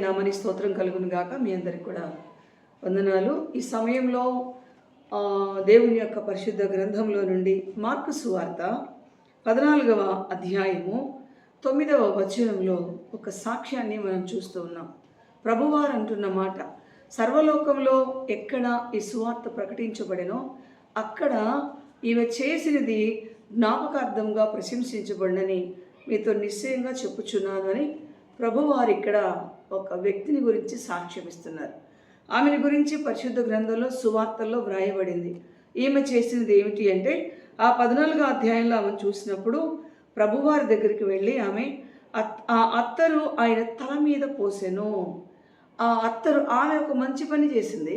నామని స్తోత్రం కలుగును గాక. మీ అందరికి కూడా వందనాలు. ఈ సమయంలో దేవుని యొక్క పరిశుద్ధ గ్రంథంలో నుండి మార్కు సువార్త 14వ అధ్యాయము 9వ వచనంలో ఒక సాక్ష్యాన్ని మనం చూస్తూ ఉన్నాం. ప్రభువారు అంటున్న మాట, సర్వలోకంలో ఎక్కడ ఈ సువార్త ప్రకటించబడినో అక్కడ ఈమె చేసినది జ్ఞాపకార్థంగా ప్రశంసించబడినని మీతో నిశ్చయంగా చెప్పుచున్నాను అని ప్రభువారు ఇక్కడ ఒక వ్యక్తిని గురించి సాక్ష్యం ఇస్తున్నారు. ఆమెను గురించి పరిశుద్ధ గ్రంథంలో సువార్తల్లో వ్రాయబడింది. ఈమె చేసినది ఏమిటి అంటే, ఆ 14వ అధ్యాయంలో ఆమె చూసినప్పుడు ప్రభువారి దగ్గరికి వెళ్ళి ఆమె ఆ అత్తరు ఆయన తల మీద పోసెను. ఆ అత్తరు, ఆమె ఒక మంచి పని చేసింది.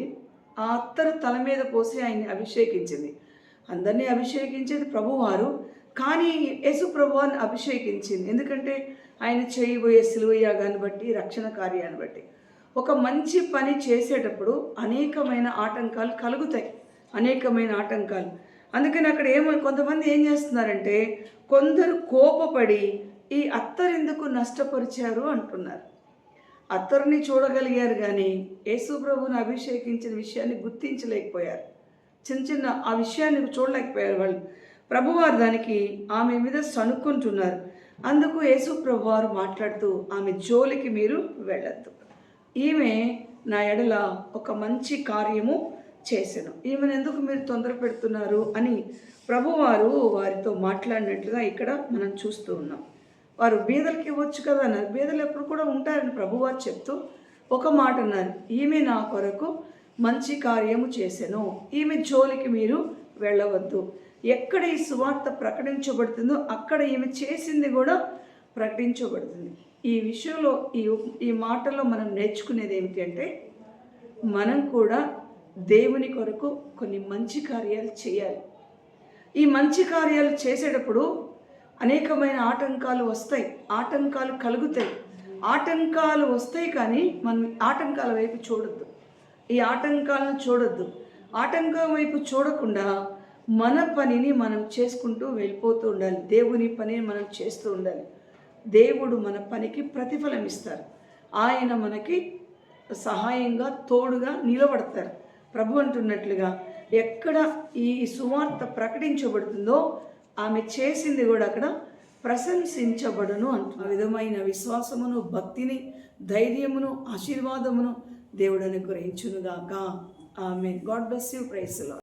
ఆ అత్తరు తల మీద పోసి ఆయన్ని అభిషేకించింది. అందరినీ అభిషేకించేది ప్రభువారు, కానీ యేసు ప్రభువారిని అభిషేకించింది. ఎందుకంటే ఆయన చేయబోయే సిలువ యాగాన్ని బట్టి, రక్షణ కార్యాన్ని బట్టి. ఒక మంచి పని చేసేటప్పుడు అనేకమైన ఆటంకాలు కలుగుతాయి, అనేకమైన ఆటంకాలు. అందుకని అక్కడ కొంతమంది ఏం చేస్తున్నారంటే, కొందరు కోపపడి ఈ అత్తరెందుకు నష్టపరిచారు అంటున్నారు. అత్తరుని చూడగలిగారు కానీ యేసు ప్రభువుని అభిషేకించిన విషయాన్ని గుర్తించలేకపోయారు. చిన్న ఆ విషయాన్ని చూడలేకపోయారు వాళ్ళు. ప్రభువారు దానికి ఆమె మీద సణుక్కుంటున్నారు. అందుకు యేసు ప్రభువారు మాట్లాడుతూ, ఆమె జోలికి మీరు వెళ్ళొద్దు, ఈమె నా ఎడల ఒక మంచి కార్యము చేసెను, ఈమెను ఎందుకు మీరు తొందర పెడుతున్నారు అని ప్రభువారు వారితో మాట్లాడినట్లుగా ఇక్కడ మనం చూస్తూ ఉన్నాం. వారు బీదలకి ఇవ్వచ్చు కదా అన్నారు. బీదలు ఎప్పుడు కూడా ఉంటారని ప్రభువారు చెప్తూ ఒక మాట అన్నారు, ఈమె నా కొరకు మంచి కార్యము చేసెను, ఈమె జోలికి మీరు వెళ్ళవద్దు. ఎక్కడ ఈ సువార్త ప్రకటించబడుతుందో అక్కడ ఈమె చేసింది కూడా ప్రకటించబడుతుంది. ఈ విషయంలో ఈ మాటలో మనం నేర్చుకునేది ఏమిటి అంటే, మనం కూడా దేవుని కొరకు కొన్ని మంచి కార్యాలు చేయాలి. ఈ మంచి కార్యాలు చేసేటప్పుడు అనేకమైన ఆటంకాలు వస్తాయి, ఆటంకాలు కలుగుతాయి. ఆటంకాలు వస్తాయి కానీ మనం ఆటంకాల వైపు చూడొద్దు, ఈ ఆటంకాలను చూడొద్దు. ఆటంకం వైపు చూడకుండా మన పనిని మనం చేసుకుంటూ వెళ్ళిపోతూ ఉండాలి. దేవుని పనిని మనం చేస్తూ ఉండాలి. దేవుడు మన పనికి ప్రతిఫలం ఇస్తారు. ఆయన మనకి సహాయంగా తోడుగా నిలబడతారు. ప్రభు అంటున్నట్లుగా ఎక్కడ ఈ సువార్త ప్రకటించబడుతుందో ఆమె చేసింది కూడా అక్కడ ప్రశంసించబడును అంటున్నారు. ఆ విధమైన విశ్వాసమును, భక్తిని, ధైర్యమును, ఆశీర్వాదమును దేవుడు అనుగ్రహించునుగాక. Amen. God bless you. Praise the lord.